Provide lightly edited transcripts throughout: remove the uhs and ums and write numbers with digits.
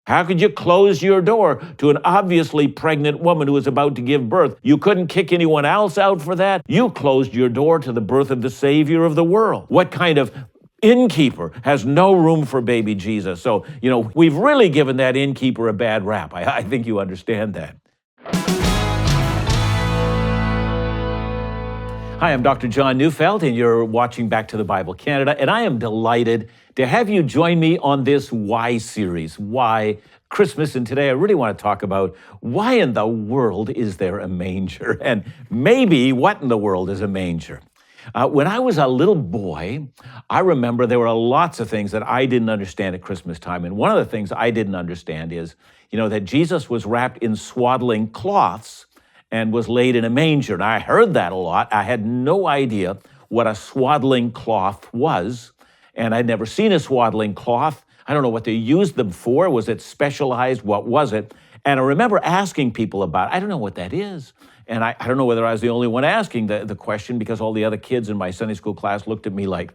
How could you close your door to an obviously pregnant woman who is about to give birth? You couldn't kick anyone else out for that. You closed your door to the birth of the Savior of the world. What kind of innkeeper has no room for baby Jesus? So, we've really given that innkeeper a bad rap. I think you understand that. Hi, I'm Dr. John Neufeld, and you're watching Back to the Bible Canada, and I am delighted to have you join me on this Why series, Why Christmas. And today I really want to talk about why in the world is there a manger, and maybe what in the world is a manger. When I was a little boy, I remember there were lots of things that I didn't understand at Christmas time, and one of the things I didn't understand is, that Jesus was wrapped in swaddling cloths and was laid in a manger. And I heard that a lot. I had no idea what a swaddling cloth was, and I'd never seen a swaddling cloth. I don't know what they used them for. Was it specialized? What was it? And I remember asking people about it. I don't know what that is. And I don't know whether I was the only one asking the question, because all the other kids in my Sunday school class looked at me like,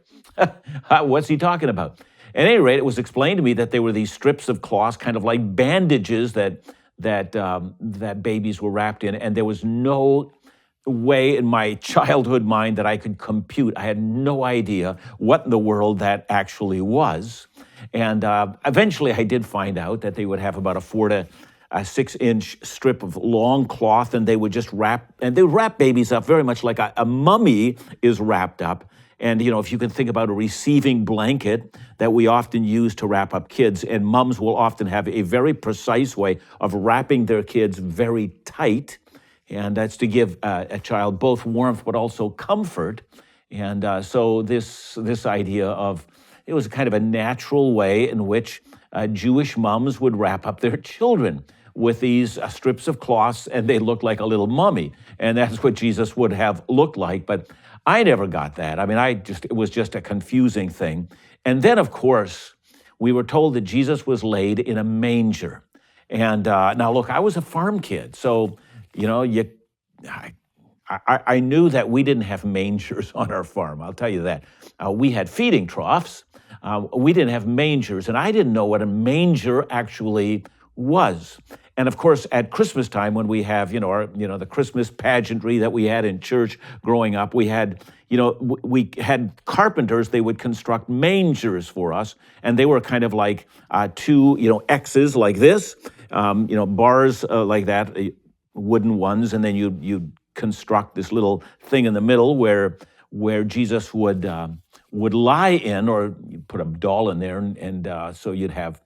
what's he talking about? At any rate, it was explained to me that they were these strips of cloth, kind of like bandages that babies were wrapped in, and there was no way in my childhood mind that I could compute. I had no idea what in the world that actually was. And eventually I did find out that they would have about a 4 to 6 inch strip of long cloth, and they would just wrap babies up very much like a mummy is wrapped up. And, if you can think about a receiving blanket that we often use to wrap up kids, and moms will often have a very precise way of wrapping their kids very tight, and that's to give a child both warmth but also comfort. And so this idea of, it was kind of a natural way in which Jewish moms would wrap up their children with these strips of cloths, and they looked like a little mummy. And that's what Jesus would have looked like. But I never got that. I mean, it was just a confusing thing. And then, of course, we were told that Jesus was laid in a manger. And now, look, I was a farm kid, so, I knew that we didn't have mangers on our farm. I'll tell you that. We had feeding troughs. We didn't have mangers, and I didn't know what a manger actually was. And of course, at Christmas time, when we have, the Christmas pageantry that we had in church growing up, we had carpenters. They would construct mangers for us, and they were kind of like two, X's like this, bars like that, wooden ones, and then you'd construct this little thing in the middle where Jesus would lie in, or you put a doll in there, and so you'd have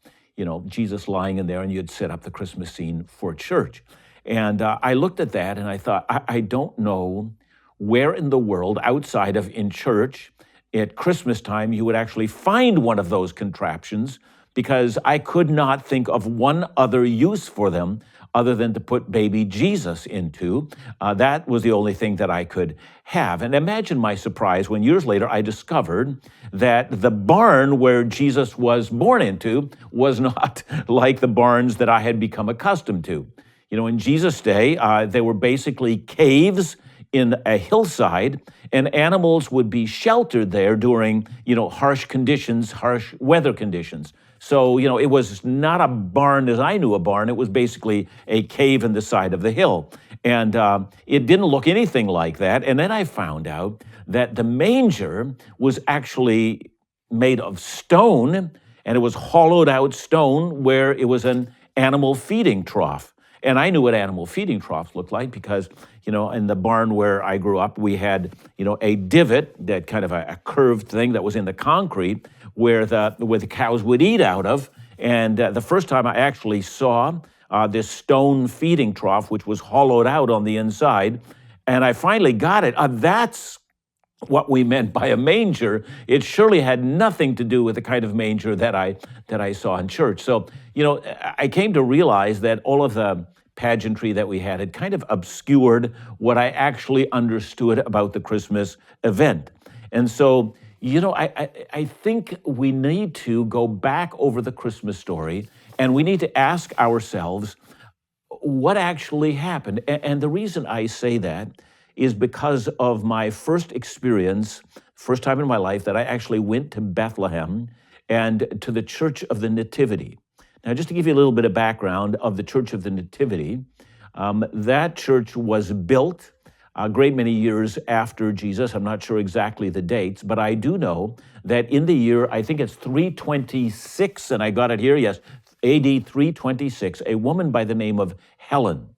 Jesus lying in there, and you'd set up the Christmas scene for church. And I looked at that and I thought, I don't know where in the world outside of in church at Christmas time you would actually find one of those contraptions, because I could not think of one other use for them other than to put baby Jesus into. That was the only thing that I could have. And imagine my surprise when years later I discovered that the barn where Jesus was born into was not like the barns that I had become accustomed to. In Jesus' day, they were basically caves in a hillside, and animals would be sheltered there during, harsh weather conditions. So, it was not a barn as I knew a barn. It was basically a cave in the side of the hill. And it didn't look anything like that. And then I found out that the manger was actually made of stone, and it was hollowed out stone where it was an animal feeding trough. And I knew what animal feeding troughs looked like because, in the barn where I grew up, we had, a divot, that kind of a curved thing that was in the concrete where the cows would eat out of. And the first time I actually saw this stone feeding trough, which was hollowed out on the inside, and I finally got it. That's what we meant by a manger. It surely had nothing to do with the kind of manger that I saw in church. So, I came to realize that all of the pageantry that we had kind of obscured what I actually understood about the Christmas event. And so, I think we need to go back over the Christmas story, and we need to ask ourselves what actually happened. And the reason I say that is because of my first experience, first time in my life that I actually went to Bethlehem and to the Church of the Nativity. Now, just to give you a little bit of background of the Church of the Nativity, that church was built a great many years after Jesus. I'm not sure exactly the dates, but I do know that in the year, I think it's 326, and I got it here, yes, AD 326, a woman by the name of Helen.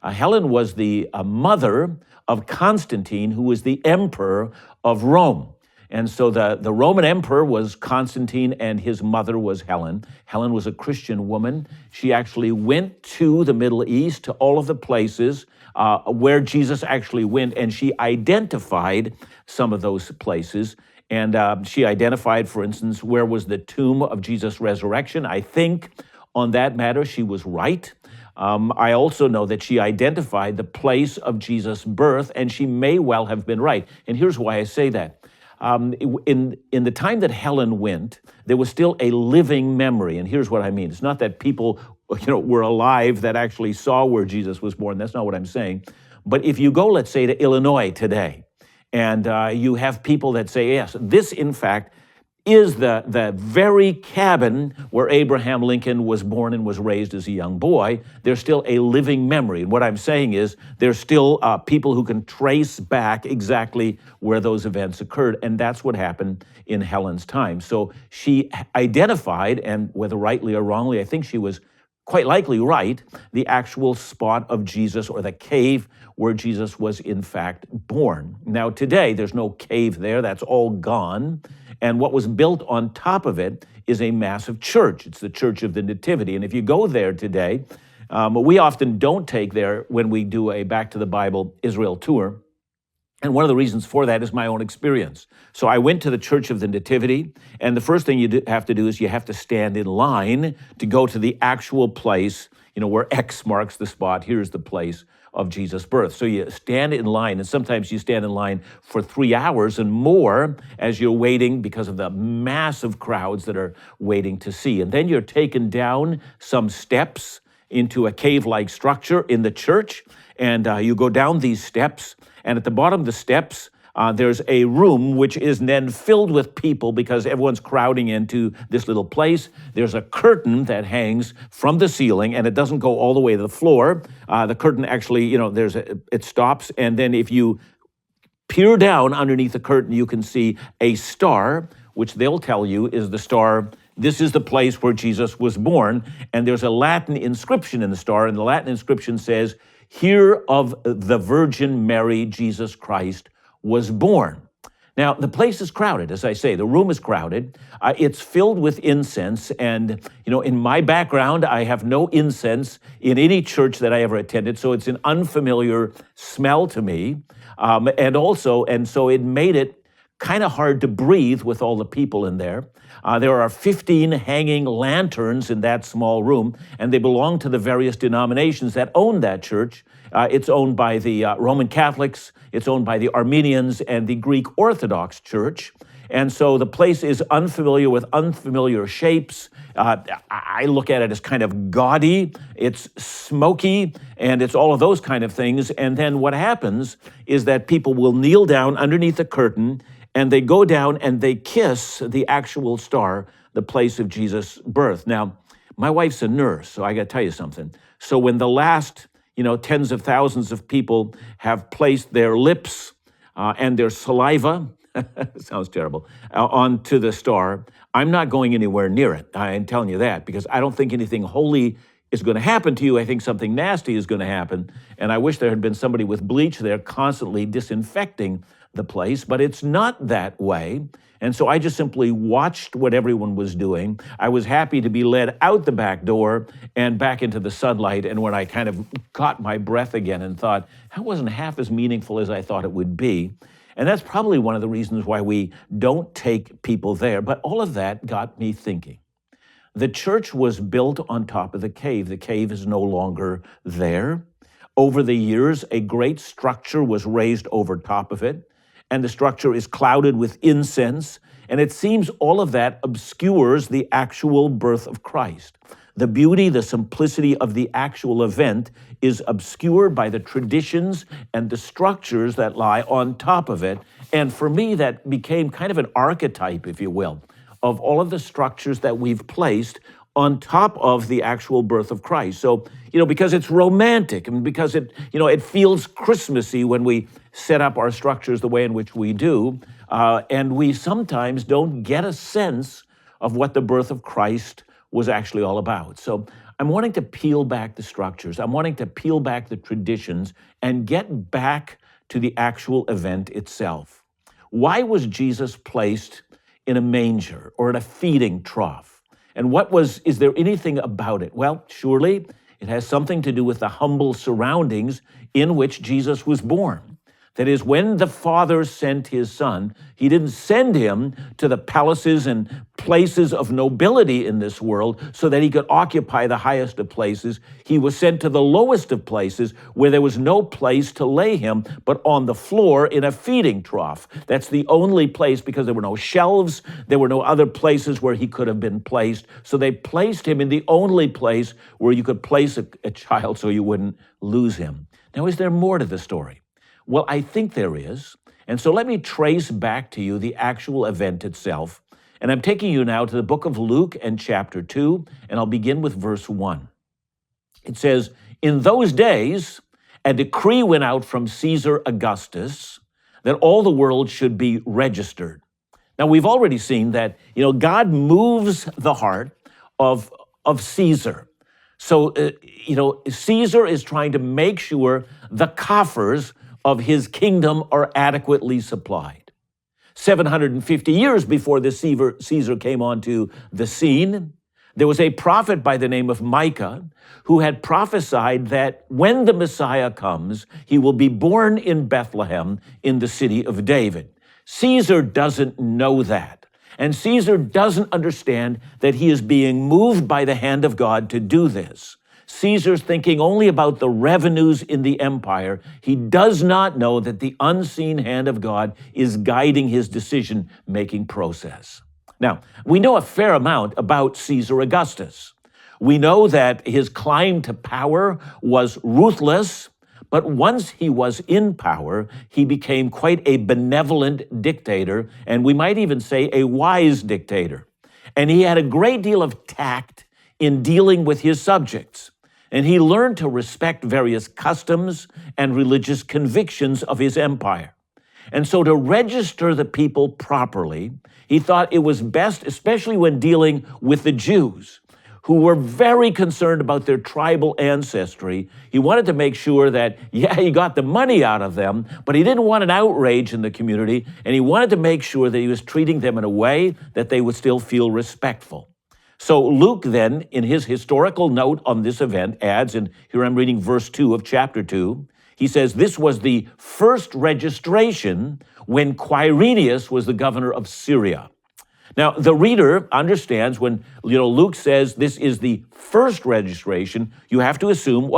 Helen was the mother of Constantine, who was the emperor of Rome. And so the Roman emperor was Constantine, and his mother was Helen. Helen was a Christian woman. She actually went to the Middle East, to all of the places where Jesus actually went, and she identified some of those places. And she identified, for instance, where was the tomb of Jesus' resurrection. I think on that matter, she was right. I also know that she identified the place of Jesus' birth, and she may well have been right. And here's why I say that. In the time that Helen went, there was still a living memory. And here's what I mean. It's not that people, were alive that actually saw where Jesus was born. That's not what I'm saying. But if you go, let's say, to Illinois today, and you have people that say, yes, this, in fact, is the very cabin where Abraham Lincoln was born and was raised as a young boy. There's still a living memory. And what I'm saying is there's still people who can trace back exactly where those events occurred. And that's what happened in Helen's time. So she identified, and whether rightly or wrongly, I think she was quite likely right, the actual spot of Jesus, or the cave where Jesus was in fact born. Now today, there's no cave there. That's all gone. And what was built on top of it is a massive church. It's the Church of the Nativity. And if you go there today, we often don't take there when we do a Back to the Bible Israel tour. And one of the reasons for that is my own experience. So I went to the Church of the Nativity, and the first thing you have to do is you have to stand in line to go to the actual place, where X marks the spot. Here's the place of Jesus' birth. So you stand in line, and sometimes you stand in line for 3 hours and more as you're waiting because of the massive crowds that are waiting to see. And then you're taken down some steps into a cave-like structure in the church, and you go down these steps, and at the bottom of the steps, there's a room which is then filled with people because everyone's crowding into this little place. There's a curtain that hangs from the ceiling, and it doesn't go all the way to the floor. The curtain actually, it stops, and then if you peer down underneath the curtain, you can see a star, which they'll tell you is the star. This is the place where Jesus was born, and there's a Latin inscription in the star, and the Latin inscription says, "Here of the Virgin Mary, Jesus Christ was born." Now, the place is crowded, as I say. The room is crowded. It's filled with incense, and, in my background, I have no incense in any church that I ever attended, so it's an unfamiliar smell to me. And so it made it kind of hard to breathe with all the people in there. There are 15 hanging lanterns in that small room, and they belong to the various denominations that own that church. It's owned by the Roman Catholics, it's owned by the Armenians, and the Greek Orthodox Church. And so the place is unfamiliar with unfamiliar shapes. I look at it as kind of gaudy, it's smoky, and it's all of those kind of things. And then what happens is that people will kneel down underneath the curtain, and they go down and they kiss the actual star, the place of Jesus' birth. Now, my wife's a nurse, so I got to tell you something. So when the last, tens of thousands of people have placed their lips and their saliva, sounds terrible, onto the star, I'm not going anywhere near it. I'm telling you that, because I don't think anything holy is going to happen to you. I think something nasty is going to happen. And I wish there had been somebody with bleach there constantly disinfecting the place, but it's not that way. And so I just simply watched what everyone was doing. I was happy to be led out the back door and back into the sunlight. And when I kind of caught my breath again and thought, that wasn't half as meaningful as I thought it would be. And that's probably one of the reasons why we don't take people there. But all of that got me thinking. The church was built on top of the cave. The cave is no longer there. Over the years, a great structure was raised over top of it, and the structure is clouded with incense, and it seems all of that obscures the actual birth of Christ. The beauty, the simplicity of the actual event is obscured by the traditions and the structures that lie on top of it. And for me, that became kind of an archetype, if you will, of all of the structures that we've placed on top of the actual birth of Christ. So, because it's romantic and because it feels Christmassy when we set up our structures the way in which we do, and we sometimes don't get a sense of what the birth of Christ was actually all about. So I'm wanting to peel back the structures. I'm wanting to peel back the traditions and get back to the actual event itself. Why was Jesus placed in a manger or in a feeding trough? And is there anything about it? Well, surely it has something to do with the humble surroundings in which Jesus was born. That is, when the Father sent his Son, he didn't send him to the palaces and places of nobility in this world so that he could occupy the highest of places. He was sent to the lowest of places where there was no place to lay him but on the floor in a feeding trough. That's the only place, because there were no shelves, there were no other places where he could have been placed. So they placed him in the only place where you could place a child so you wouldn't lose him. Now, is there more to the story? Well, I think there is. And so let me trace back to you the actual event itself. And I'm taking you now to the book of Luke and chapter 2, and I'll begin with verse 1. It says, "In those days, a decree went out from Caesar Augustus that all the world should be registered." Now, we've already seen that, God moves the heart of Caesar. So, Caesar is trying to make sure the coffers of his kingdom are adequately supplied. 750 years before the Caesar came onto the scene, there was a prophet by the name of Micah who had prophesied that when the Messiah comes, he will be born in Bethlehem in the city of David. Caesar doesn't know that. And Caesar doesn't understand that he is being moved by the hand of God to do this. Caesar's thinking only about the revenues in the empire. He does not know that the unseen hand of God is guiding his decision-making process. Now, we know a fair amount about Caesar Augustus. We know that his climb to power was ruthless, but once he was in power, he became quite a benevolent dictator, and we might even say a wise dictator. And he had a great deal of tact in dealing with his subjects. And he learned to respect various customs and religious convictions of his empire. And so to register the people properly, he thought it was best, especially when dealing with the Jews, who were very concerned about their tribal ancestry. He wanted to make sure that, he got the money out of them, but he didn't want an outrage in the community, and he wanted to make sure that he was treating them in a way that they would still feel respectful. So Luke then, in his historical note on this event, adds, and here I'm reading verse 2 of chapter 2, he says, "This was the first registration when Quirinius was the governor of Syria." Now, the reader understands when, Luke says this is the first registration, you have to assume,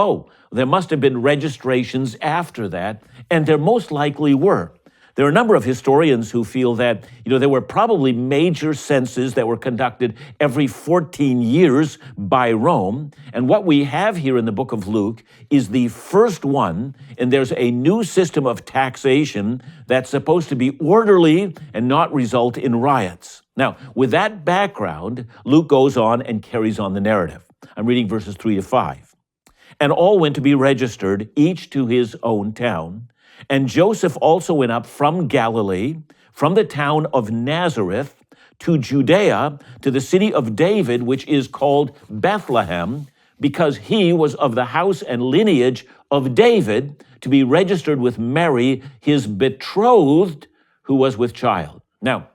there must have been registrations after that, and there most likely were. There are a number of historians who feel that, there were probably major censuses that were conducted every 14 years by Rome. And what we have here in the book of Luke is the first one, and there's a new system of taxation that's supposed to be orderly and not result in riots. Now, with that background, Luke goes on and carries on the narrative. I'm reading verses 3 to 5. "And all went to be registered, each to his own town. And Joseph also went up from Galilee, from the town of Nazareth, to Judea, to the city of David, which is called Bethlehem, because he was of the house and lineage of David, to be registered with Mary, his betrothed, who was with child." Now,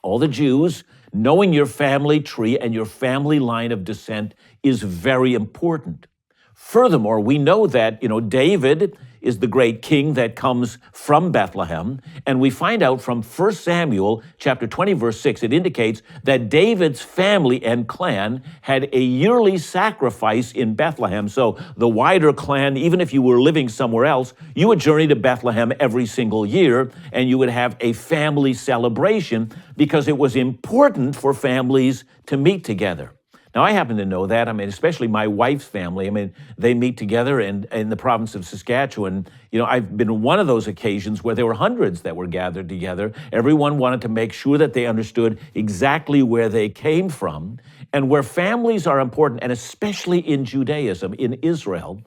all the Jews, knowing your family tree and your family line of descent is very important. Furthermore, we know that, David is the great king that comes from Bethlehem. And we find out from 1 Samuel chapter 20, verse 6, it indicates that David's family and clan had a yearly sacrifice in Bethlehem. So the wider clan, even if you were living somewhere else, you would journey to Bethlehem every single year, and you would have a family celebration because it was important for families to meet together. Now, I happen to know that. I mean, especially my wife's family. I mean, they meet together in the province of Saskatchewan. I've been on one of those occasions where there were hundreds that were gathered together. Everyone wanted to make sure that they understood exactly where they came from and where families are important, and especially in Judaism, in Israel,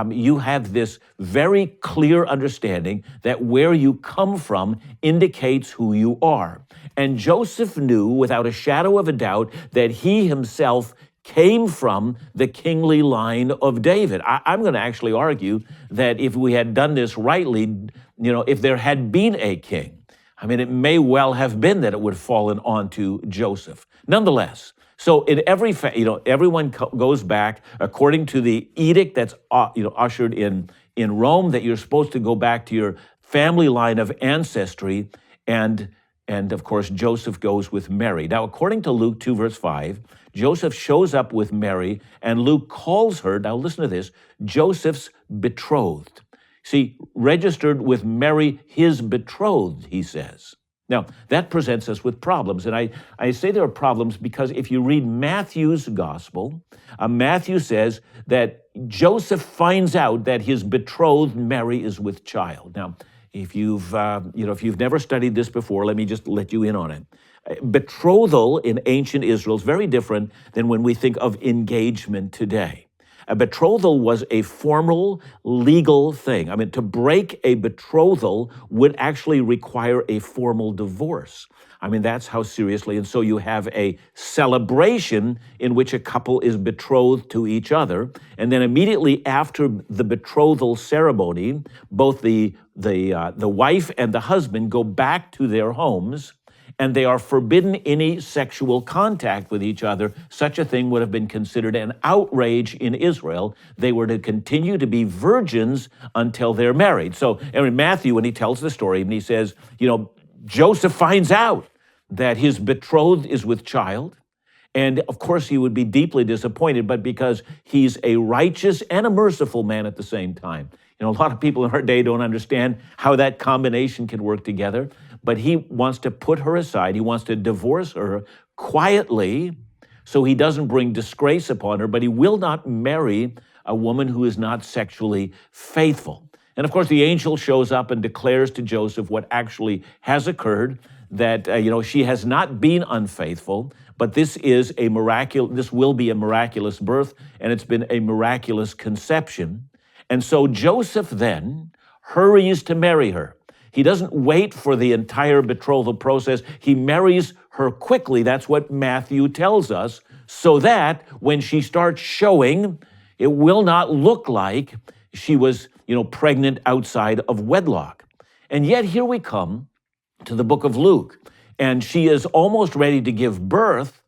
you have this very clear understanding that where you come from indicates who you are. And Joseph knew without a shadow of a doubt that he himself came from the kingly line of David. I'm going to actually argue that if we had done this rightly, if there had been a king, I mean, it may well have been that it would have fallen onto Joseph. Nonetheless, so in everyone goes back according to the edict that's ushered in Rome, that you're supposed to go back to your family line of ancestry, and of course Joseph goes with Mary. Now, according to Luke 2 verse 5, Joseph shows up with Mary, and Luke calls her, now listen to this, Joseph's betrothed. See, registered with Mary, his betrothed, he says. Now, that presents us with problems. And I say there are problems because if you read Matthew's gospel, Matthew says that Joseph finds out that his betrothed Mary is with child. Now, if you've never studied this before, let me just let you in on it. Betrothal in ancient Israel is very different than when we think of engagement today. A betrothal was a formal legal thing. I mean, to break a betrothal would actually require a formal divorce. I mean, that's how seriously. And so you have a celebration in which a couple is betrothed to each other. And then immediately after the betrothal ceremony, both the wife and the husband go back to their homes, and they are forbidden any sexual contact with each other. Such a thing would have been considered an outrage in Israel. They were to continue to be virgins until they're married. So in Matthew, when he tells the story, and he says, Joseph finds out that his betrothed is with child. And of course, he would be deeply disappointed, but because he's a righteous and a merciful man at the same time. A lot of people in our day don't understand how that combination can work together, but he wants to put her aside. He wants to divorce her quietly so he doesn't bring disgrace upon her, but he will not marry a woman who is not sexually faithful. And of course, the angel shows up and declares to Joseph what actually has occurred, that she has not been unfaithful, but this will be a miraculous birth, and it's been a miraculous conception. And so Joseph then hurries to marry her. He doesn't wait for the entire betrothal process. He marries her quickly. That's what Matthew tells us, so that when she starts showing, it will not look like she was, pregnant outside of wedlock. And yet here we come to the book of Luke, and she is almost ready to give birth,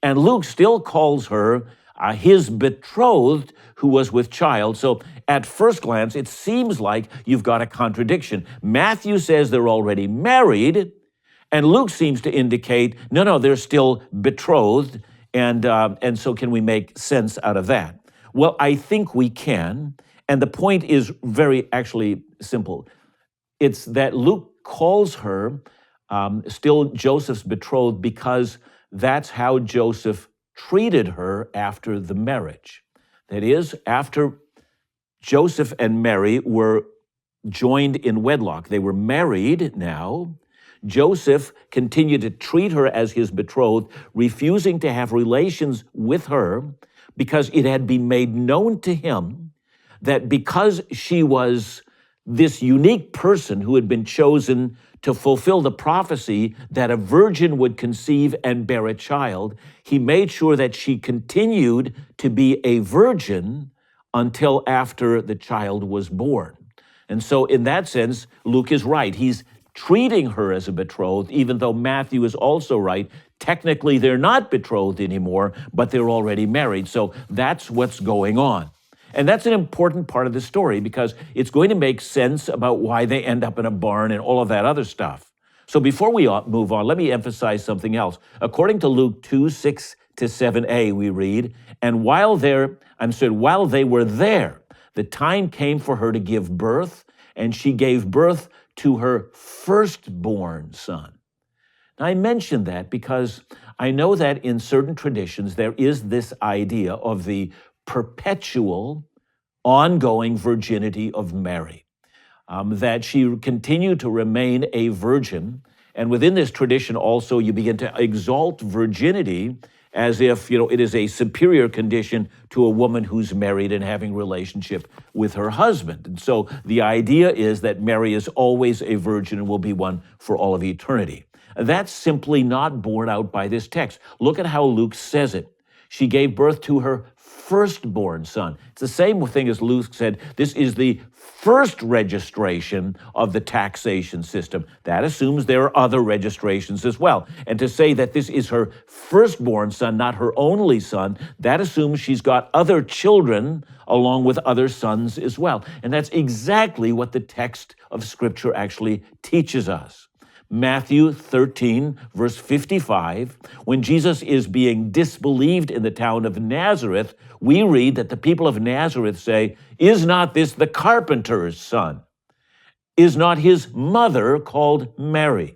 and Luke still calls her his betrothed who was with child. So at first glance, it seems like you've got a contradiction. Matthew says they're already married, and Luke seems to indicate, no, they're still betrothed. And so can we make sense out of that? Well, I think we can. And the point is very actually simple. It's that Luke calls her still Joseph's betrothed because that's how Joseph treated her after the marriage. That is, after Joseph and Mary were joined in wedlock, they were married now, Joseph continued to treat her as his betrothed, refusing to have relations with her because it had been made known to him that because she was this unique person who had been chosen to fulfill the prophecy that a virgin would conceive and bear a child, he made sure that she continued to be a virgin until after the child was born. And so in that sense, Luke is right. He's treating her as a betrothed, even though Matthew is also right. Technically, they're not betrothed anymore, but they're already married. So that's what's going on. And that's an important part of the story because it's going to make sense about why they end up in a barn and all of that other stuff. So before we move on, let me emphasize something else. According to Luke 2, 6 to 7a, we read, and while they were there, the time came for her to give birth, and she gave birth to her firstborn son. Now, I mention that because I know that in certain traditions there is this idea of the perpetual, ongoing virginity of Mary, that she continued to remain a virgin. And within this tradition also, you begin to exalt virginity as if, it is a superior condition to a woman who's married and having relationship with her husband. And so the idea is that Mary is always a virgin and will be one for all of eternity. That's simply not borne out by this text. Look at how Luke says it. She gave birth to her firstborn son. It's the same thing as Luke said. This is the first registration of the taxation system. That assumes there are other registrations as well. And to say that this is her firstborn son, not her only son, that assumes she's got other children along with other sons as well. And that's exactly what the text of Scripture actually teaches us. Matthew 13, verse 55, when Jesus is being disbelieved in the town of Nazareth, we read that the people of Nazareth say, "Is not this the carpenter's son? Is not his mother called Mary?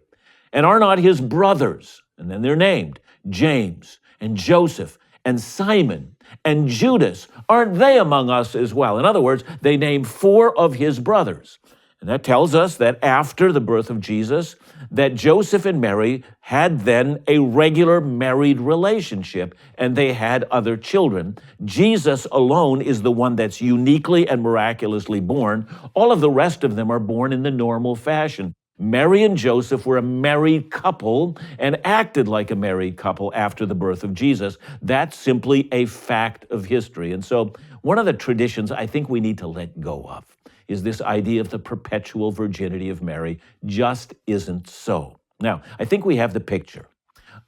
And are not his brothers," and then they're named, "James and Joseph and Simon and Judas, aren't they among us as well?" In other words, they name 4 of his brothers. And that tells us that after the birth of Jesus, that Joseph and Mary had then a regular married relationship, and they had other children. Jesus alone is the one that's uniquely and miraculously born. All of the rest of them are born in the normal fashion. Mary and Joseph were a married couple and acted like a married couple after the birth of Jesus. That's simply a fact of history. And so one of the traditions I think we need to let go of is this idea of the perpetual virginity of Mary. Just isn't so. Now, I think we have the picture.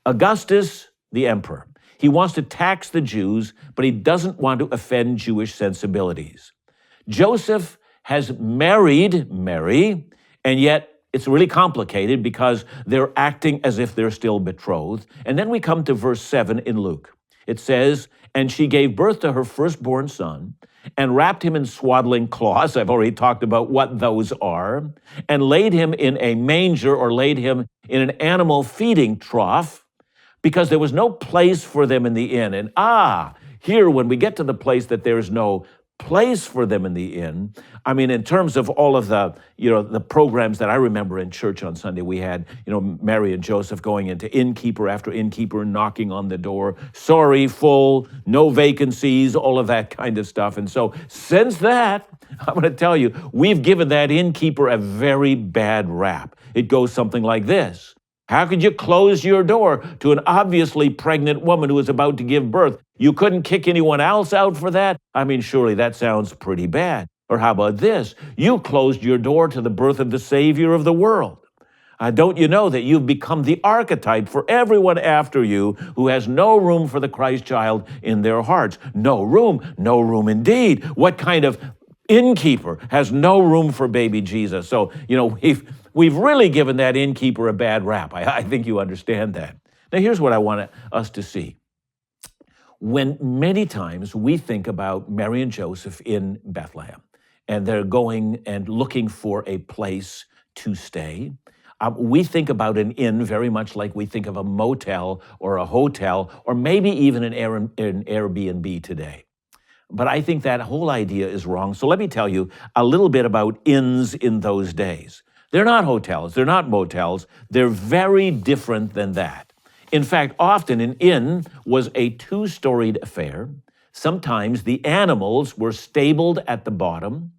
Augustus, the emperor, he wants to tax the Jews, but he doesn't want to offend Jewish sensibilities. Joseph has married Mary, and yet it's really complicated because they're acting as if they're still betrothed. And then we come to verse 7 in Luke. It says, "And she gave birth to her firstborn son, and wrapped him in swaddling cloths," I've already talked about what those are, "and laid him in a manger," or laid him in an animal feeding trough, because there was no place for them in the inn. And here, when we get to the place that there's no place for them in the inn, I mean, in terms of all of the, the programs that I remember in church on Sunday, we had, Mary and Joseph going into innkeeper after innkeeper, knocking on the door, sorry, full, no vacancies, all of that kind of stuff. And so since that, I'm going to tell you, we've given that innkeeper a very bad rap. It goes something like this. How could you close your door to an obviously pregnant woman who is about to give birth? You couldn't kick anyone else out for that? I mean, surely that sounds pretty bad. Or how about this? You closed your door to the birth of the Savior of the world. Don't you know that you've become the archetype for everyone after you who has no room for the Christ child in their hearts? No room indeed. What kind of innkeeper has no room for baby Jesus? So, we've really given that innkeeper a bad rap. I think you understand that. Now, here's what I want us to see. When many times we think about Mary and Joseph in Bethlehem, and they're going and looking for a place to stay, we think about an inn very much like we think of a motel or a hotel, or maybe even an Airbnb today. But I think that whole idea is wrong. So let me tell you a little bit about inns in those days. They're not hotels, they're not motels, they're very different than that. In fact, often an inn was a 2-storied affair. Sometimes the animals were stabled at the bottom,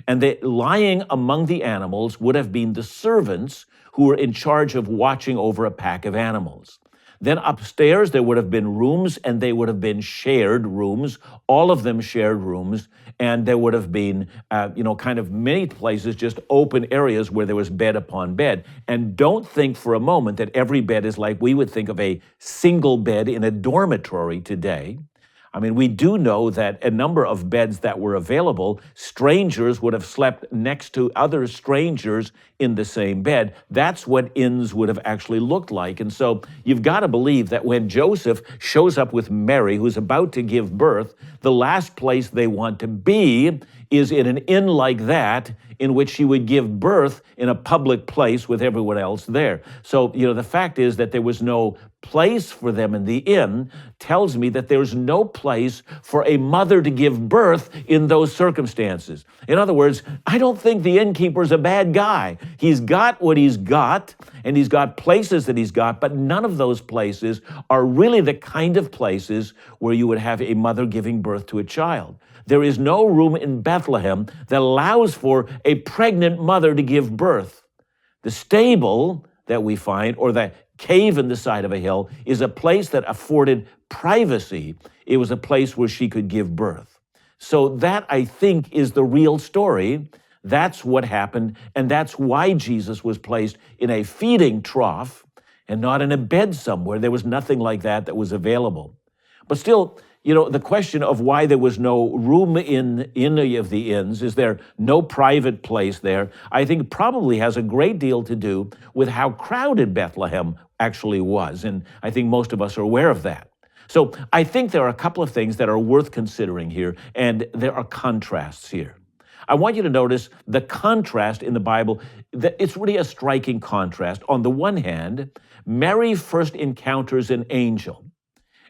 and lying among the animals would have been the servants who were in charge of watching over a pack of animals. Then upstairs, there would have been rooms, and they would have been shared rooms, all of them shared rooms, and there would have been, kind of many places, just open areas where there was bed upon bed. And don't think for a moment that every bed is like we would think of a single bed in a dormitory today. I mean, we do know that a number of beds that were available, strangers would have slept next to other strangers in the same bed. That's what inns would have actually looked like. And so you've got to believe that when Joseph shows up with Mary, who's about to give birth, the last place they want to be is in an inn like that, in which she would give birth in a public place with everyone else there. So, the fact is that there was no place for them in the inn tells me that there's no place for a mother to give birth in those circumstances. In other words, I don't think the innkeeper's a bad guy. He's got what he's got, and he's got places that he's got, but none of those places are really the kind of places where you would have a mother giving birth to a child. There is no room in Bethlehem that allows for a pregnant mother to give birth. The stable that we find, or the cave in the side of a hill, is a place that afforded privacy. It was a place where she could give birth. So that, I think, is the real story. That's what happened, and that's why Jesus was placed in a feeding trough and not in a bed somewhere. There was nothing like that was available. But still, the question of why there was no room in any of the inns, is there no private place there, I think probably has a great deal to do with how crowded Bethlehem actually was. And I think most of us are aware of that. So I think there are a couple of things that are worth considering here, and there are contrasts here. I want you to notice the contrast in the Bible. That it's really a striking contrast. On the one hand, Mary first encounters an angel.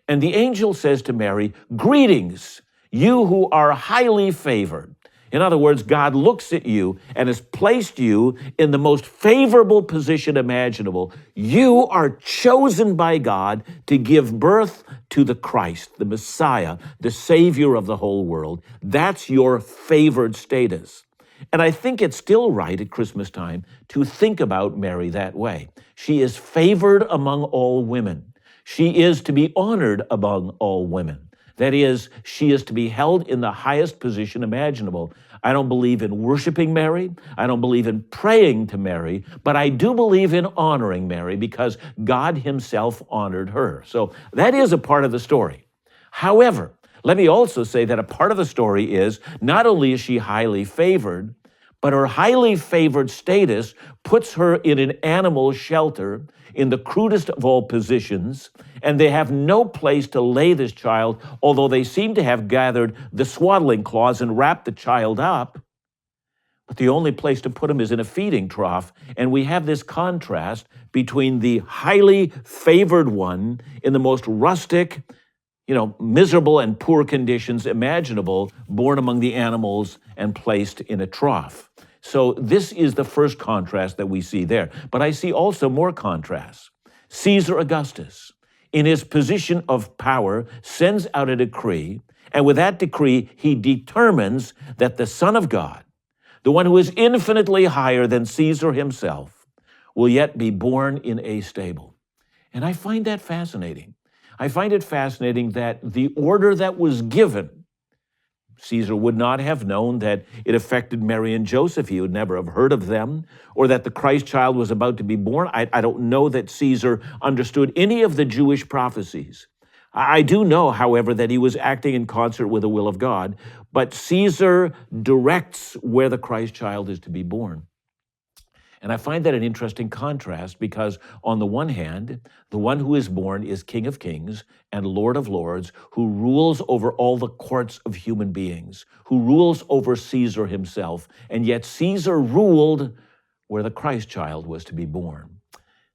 And the angel says to Mary, "Greetings, you who are highly favored." In other words, God looks at you and has placed you in the most favorable position imaginable. You are chosen by God to give birth to the Christ, the Messiah, the Savior of the whole world. That's your favored status. And I think it's still right at Christmas time to think about Mary that way. She is favored among all women. She is to be honored among all women. That is, she is to be held in the highest position imaginable. I don't believe in worshiping Mary. I don't believe in praying to Mary, but I do believe in honoring Mary because God himself honored her. So that is a part of the story. However, let me also say that a part of the story is not only is she highly favored, but her highly favored status puts her in an animal shelter in the crudest of all positions, and they have no place to lay this child, although they seem to have gathered the swaddling cloths and wrapped the child up. But the only place to put him is in a feeding trough, and we have this contrast between the highly favored one in the most rustic, miserable and poor conditions imaginable, born among the animals and placed in a trough. So this is the first contrast that we see there. But I see also more contrasts. Caesar Augustus, in his position of power, sends out a decree, and with that decree, he determines that the Son of God, the one who is infinitely higher than Caesar himself, will yet be born in a stable. And I find that fascinating. I find it fascinating that the order that was given, Caesar would not have known that it affected Mary and Joseph. He would never have heard of them, or that the Christ child was about to be born. I don't know that Caesar understood any of the Jewish prophecies. I do know, however, that he was acting in concert with the will of God, but Caesar directs where the Christ child is to be born. And I find that an interesting contrast because, on the one hand, the one who is born is King of Kings and Lord of Lords, who rules over all the courts of human beings, who rules over Caesar himself, and yet Caesar ruled where the Christ child was to be born.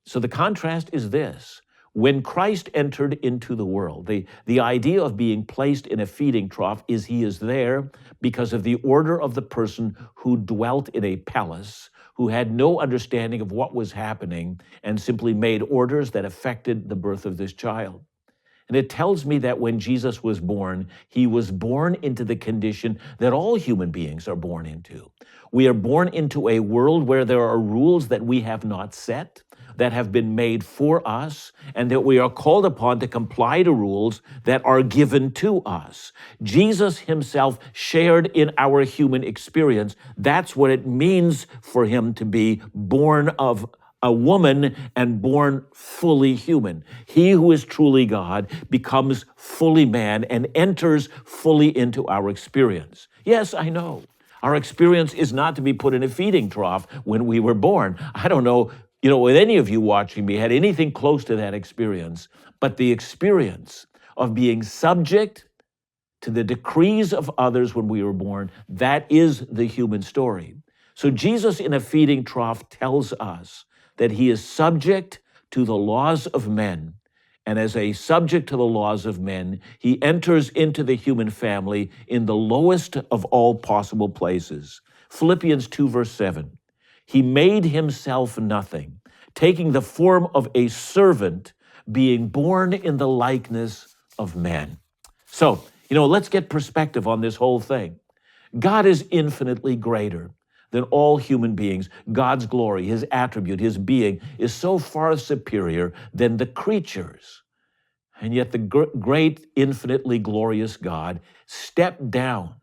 So the contrast is this. When Christ entered into the world, the idea of being placed in a feeding trough is he is there because of the order of the person who dwelt in a palace, who had no understanding of what was happening and simply made orders that affected the birth of this child. And it tells me that when Jesus was born, he was born into the condition that all human beings are born into. We are born into a world where there are rules that we have not set, that have been made for us, and that we are called upon to comply to rules that are given to us. Jesus himself shared in our human experience. That's what it means for him to be born of a woman and born fully human. He who is truly God becomes fully man and enters fully into our experience. Yes, I know. Our experience is not to be put in a feeding trough when we were born. I don't know, with any of you watching me had anything close to that experience, but the experience of being subject to the decrees of others when we were born. That is the human story. So Jesus in a feeding trough tells us that he is subject to the laws of men. And as a subject to the laws of men, he enters into the human family in the lowest of all possible places. Philippians 2, verse 7. He made himself nothing, taking the form of a servant, being born in the likeness of men. So, let's get perspective on this whole thing. God is infinitely greater than all human beings. God's glory, his attribute, his being is so far superior than the creatures. And yet the great, infinitely glorious God stepped down.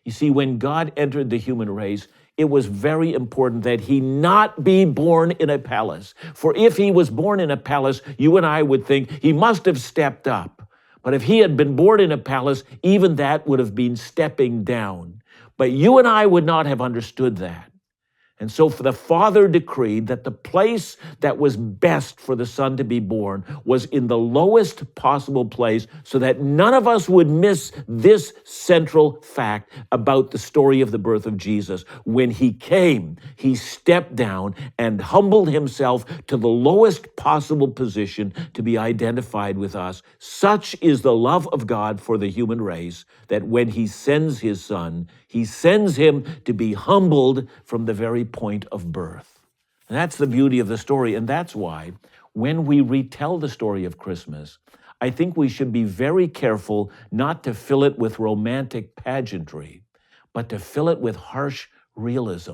You see, when God entered the human race, it was very important that he not be born in a palace. For if he was born in a palace, you and I would think he must have stepped up. But if he had been born in a palace, even that would have been stepping down. But you and I would not have understood that. And so the Father decreed that the place that was best for the Son to be born was in the lowest possible place, so that none of us would miss this central fact about the story of the birth of Jesus. When he came, he stepped down and humbled himself to the lowest possible position to be identified with us. Such is the love of God for the human race, that when he sends his Son, he sends him to be humbled from the very point of birth. And that's the beauty of the story, and that's why when we retell the story of Christmas, I think we should be very careful not to fill it with romantic pageantry, but to fill it with harsh realism.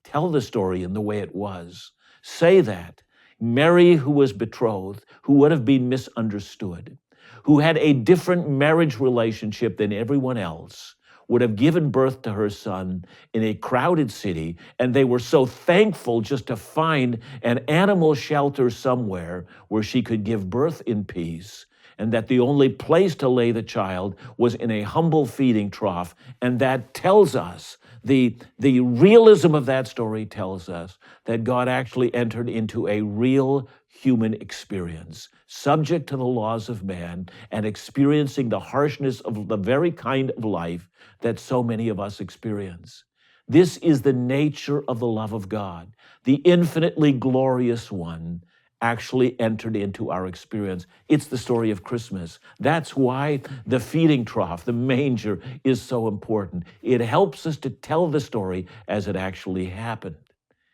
Tell the story in the way it was. Say that Mary, who was betrothed, who would have been misunderstood, who had a different marriage relationship than everyone else, would have given birth to her son in a crowded city, and they were so thankful just to find an animal shelter somewhere where she could give birth in peace, and that the only place to lay the child was in a humble feeding trough. And that tells us, the realism of that story tells us that God actually entered into a real human experience, subject to the laws of man and experiencing the harshness of the very kind of life that so many of us experience. This is the nature of the love of God. The infinitely glorious one actually entered into our experience. It's the story of Christmas. That's why the feeding trough, the manger, is so important. It helps us to tell the story as it actually happened.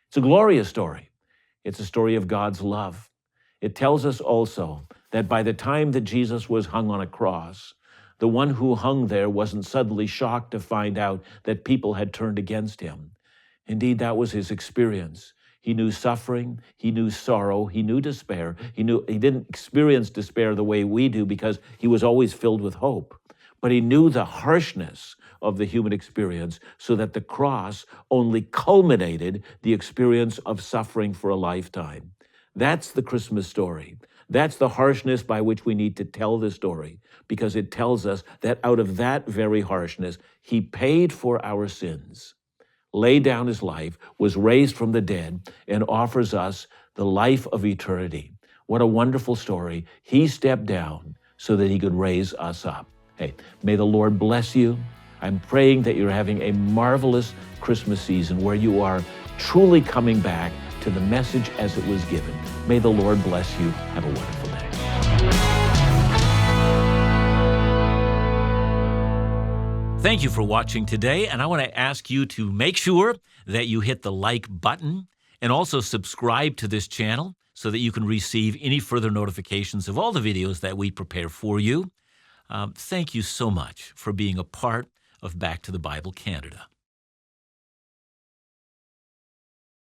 It's a glorious story. It's a story of God's love. It tells us also that by the time that Jesus was hung on a cross, the one who hung there wasn't suddenly shocked to find out that people had turned against him. Indeed, that was his experience. He knew suffering, he knew sorrow, he knew despair. He didn't experience despair the way we do because he was always filled with hope. But he knew the harshness of the human experience, so that the cross only culminated the experience of suffering for a lifetime. That's the Christmas story. That's the harshness by which we need to tell the story, because it tells us that out of that very harshness, he paid for our sins, laid down his life, was raised from the dead, and offers us the life of eternity. What a wonderful story. He stepped down so that he could raise us up. Hey, may the Lord bless you. I'm praying that you're having a marvelous Christmas season where you are truly coming back to the message as it was given. May the Lord bless you. Have a wonderful day. Thank you for watching today, and I want to ask you to make sure that you hit the like button and also subscribe to this channel so that you can receive any further notifications of all the videos that we prepare for you. Thank you so much for being a part of Back to the Bible Canada.